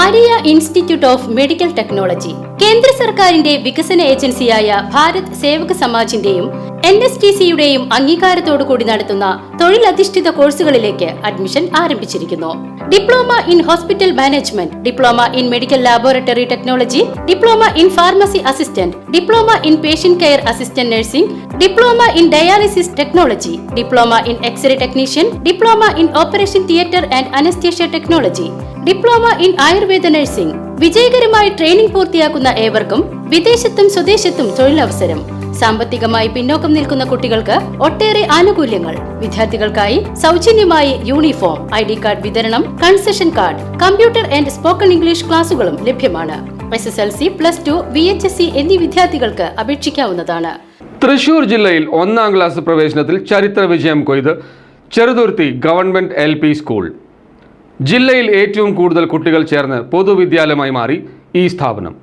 Maria institute of medical technology കേന്ദ്ര സർക്കാരിന്റെ വികസന ഏജൻസിയായ ഭാരത് സേവക് സമാജിന്റെയും NSTCയുടെയും അംഗീകാരത്തോടുകൂടി നടത്തുന്ന തൊഴിലധിഷ്ഠിത കോഴ്സുകളിലേക്ക് അഡ്മിഷൻ ആരംഭിച്ചിരിക്കുന്നു. Diploma in hospital management, diploma in medical laboratory technology, diploma in pharmacy assistant, diploma in patient care assistant nursing, diploma in dialysis technology, diploma in X-ray technician, diploma in operation theatre and anaesthesia technology, diploma in Ayurveda nursing. വിജയകരമായി training പൂർത്തിയാക്കുന്ന ഏവർക്കും വിദേശത്തും സ്വദേശത്തും തൊഴിലവസരം. സാമ്പത്തികമായി പിന്നോക്കം നിൽക്കുന്ന കുട്ടികൾക്ക് ഒട്ടേറെ ആനുകൂല്യങ്ങൾ. വിദ്യാർത്ഥികൾക്കായി സൗജന്യമായി യൂണിഫോം, ID കാർഡ് വിതരണം, concession card, computer and spoken English ക്ലാസുകളും ലഭ്യമാണ്. SSLC, +2, VHSC എന്നീ വിദ്യാർത്ഥികൾക്ക് അപേക്ഷിക്കാവുന്നതാണ്. തൃശൂർ ജില്ലയിൽ 1ാം ക്ലാസ് പ്രവേശനത്തിൽ ചരിത്ര വിജയം കൊയ്ത് ചെറുതുരുത്തി ഗവൺമെന്റ് LP സ്കൂൾ. ജില്ലയിൽ ഏറ്റവും കൂടുതൽ കുട്ടികൾ ചേർന്ന് പൊതുവിദ്യാലയമായി മാറി ഈ സ്ഥാപനം.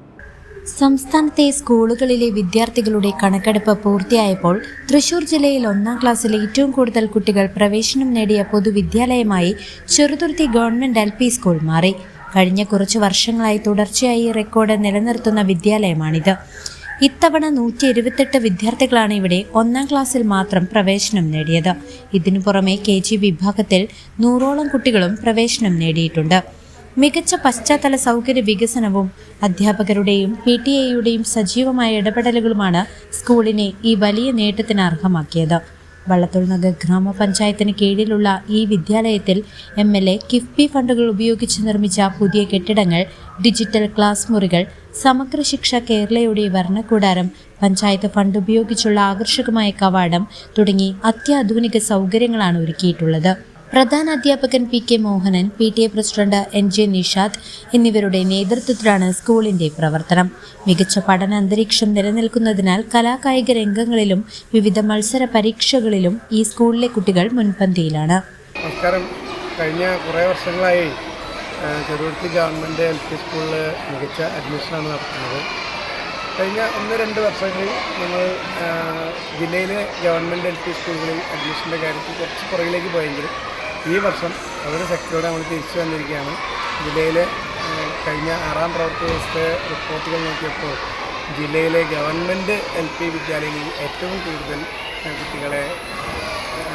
സംസ്ഥാനത്തെ സ്കൂളുകളിലെ വിദ്യാർത്ഥികളുടെ കണക്കെടുപ്പ് പൂർത്തിയായപ്പോൾ തൃശൂർ ജില്ലയിൽ 1ാം ക്ലാസ്സിൽ ഏറ്റവും കൂടുതൽ കുട്ടികൾ പ്രവേശനം നേടിയ പൊതുവിദ്യാലയമായി ചെറുതുരുത്തി ഗവൺമെന്റ് LP സ്കൂൾ മാറി. കഴിഞ്ഞ കുറച്ചു വർഷങ്ങളായി തുടർച്ചയായി റെക്കോർഡ് നിലനിർത്തുന്ന വിദ്യാലയമാണിത്. ഇത്തവണ 178 വിദ്യാർത്ഥികളാണ് ഇവിടെ 1ാം ക്ലാസ്സിൽ മാത്രം പ്രവേശനം നേടിയത്. ഇതിനു പുറമെ KG വിഭാഗത്തിൽ 100ഓളം കുട്ടികളും പ്രവേശനം നേടിയിട്ടുണ്ട്. മികച്ച പശ്ചാത്തല സൗകര്യ വികസനവും അധ്യാപകരുടെയും PTA-യുടെയും സജീവമായ ഇടപെടലുകളുമാണ് സ്കൂളിനെ ഈ വലിയ നേട്ടത്തിന് അർഹമാക്കിയത്. വള്ളത്തോൾ നഗർ ഗ്രാമപഞ്ചായത്തിന് കീഴിലുള്ള ഈ വിദ്യാലയത്തിൽ MLA കിഫ്ബി ഫണ്ടുകൾ ഉപയോഗിച്ച് നിർമ്മിച്ച പുതിയ കെട്ടിടങ്ങൾ, ഡിജിറ്റൽ ക്ലാസ് മുറികൾ, സമഗ്ര ശിക്ഷ കേരളയുടെ വർണ്ണക്കൂടാരം, പഞ്ചായത്ത് ഫണ്ട് ഉപയോഗിച്ചുള്ള ആകർഷകമായ കവാടം തുടങ്ങി അത്യാധുനിക സൗകര്യങ്ങളാണ് ഒരുക്കിയിട്ടുള്ളത്. പ്രധാന അധ്യാപകൻ PK Mohanan, PTA president NJ Nishad എന്നിവരുടെ നേതൃത്വത്തിലാണ് സ്കൂളിന്റെ പ്രവർത്തനം. മികച്ച പഠന അന്തരീക്ഷം നിലനിൽക്കുന്നതിനാൽ കലാകായിക രംഗങ്ങളിലും വിവിധ മത്സര പരീക്ഷകളിലും ഈ സ്കൂളിലെ കുട്ടികൾ മുൻപന്തിയിലാണ്. നമസ്കാരം. കഴിഞ്ഞ കുറേ വർഷങ്ങളായി ചെറുതുരുത്തി ഗവൺമെൻറ് LP സ്കൂളിൽ മികച്ച അഡ്മിഷനാണ് നടത്തുന്നത്. കഴിഞ്ഞ 1-2 വർഷങ്ങളിൽ നമ്മൾ ജില്ലയിലെ ഗവൺമെൻറ് LP സ്കൂളുകളിൽ അഡ്മിഷൻ്റെ കാര്യത്തിൽ കുറച്ച് പുറകിലേക്ക് പോയെങ്കിലും ഈ വർഷം വളരെ ശക്തിയോടെ നമ്മൾ തിരിച്ചു വന്നിരിക്കുകയാണ്. ജില്ലയിലെ കഴിഞ്ഞ 6ാം പ്രവൃത്തി ദിവസത്തെ റിപ്പോർട്ടുകൾ നോക്കിയപ്പോൾ ജില്ലയിലെ ഗവൺമെൻറ് LP വിദ്യാലയങ്ങളിൽ ഏറ്റവും കൂടുതൽ കുട്ടികളെ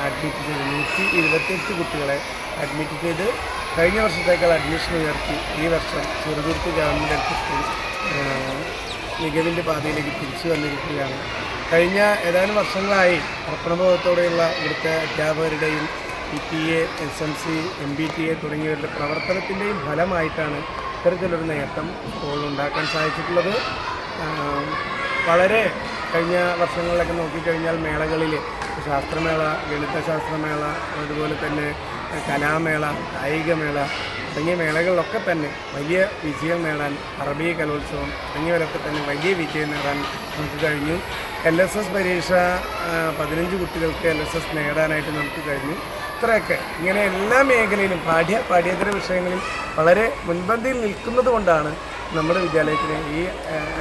അഡ്മിറ്റ് ചെയ്ത് 128 കുട്ടികളെ അഡ്മിറ്റ് ചെയ്ത് കഴിഞ്ഞ വർഷത്തേക്കാൾ അഡ്മിഷൻ ഉയർത്തി ഈ വർഷം ചെറുതുരുത്തി ഗവൺമെൻറ് LP സ്കൂൾ മികവിൻ്റെ പാതയിലേക്ക് തിരിച്ചു വന്നിരിക്കുകയാണ്. കഴിഞ്ഞ ഏതാനും വർഷങ്ങളായി അർപ്പണബോധത്തോടെയുള്ള ഇവിടുത്തെ അധ്യാപകരുടെയും PTA, SMC, MBTA തുടങ്ങിയവരുടെ പ്രവർത്തനത്തിൻ്റെയും ഫലമായിട്ടാണ് ഇത്തരത്തിലൊരു നേട്ടം സ്കൂളുണ്ടാക്കാൻ സാധിച്ചിട്ടുള്ളത്. വളരെ കഴിഞ്ഞ വർഷങ്ങളിലൊക്കെ നോക്കിക്കഴിഞ്ഞാൽ മേളകളിൽ ശാസ്ത്രമേള, ഗണിതശാസ്ത്രമേള, അതുപോലെ തന്നെ കലാമേള, കായികമേള തുടങ്ങിയ മേളകളിലൊക്കെ തന്നെ വലിയ വിജയം നേടാൻ, അറബി കലോത്സവം തുടങ്ങിയവരൊക്കെ തന്നെ വലിയ വിജയം നേടാൻ നമുക്ക് കഴിഞ്ഞു. LSS പരീക്ഷ 15 കുട്ടികൾക്ക് LSS നേടാനായിട്ട് നമുക്ക് കഴിഞ്ഞു. ഇത്രയൊക്കെ ഇങ്ങനെ എല്ലാ മേഖലയിലും പാഠ്യേതര വിഷയങ്ങളിൽ വളരെ മുൻപന്തിയിൽ നിൽക്കുന്നത് കൊണ്ടാണ് നമ്മുടെ വിദ്യാലയത്തിന് ഈ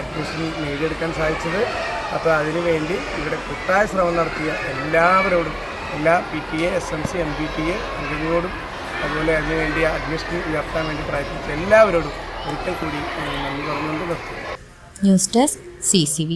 അഡ്മിഷൻ നേടിയെടുക്കാൻ സാധിച്ചത്. അപ്പോൾ അതിനുവേണ്ടി ഇവിടെ കൂട്ടായ ശ്രമം നടത്തിയ എല്ലാവരോടും, എല്ലാ PTA, SMC, MBTA അംഗങ്ങളോടും അതുപോലെ അതിനുവേണ്ടി അഡ്മിഷൻ ഉയർത്താൻ വേണ്ടി പ്രയത്നിച്ച എല്ലാവരോടും ഒരിക്കൽ കൂടി നന്ദി പറഞ്ഞുകൊണ്ട് നിർത്തുന്നു. News desk CCV.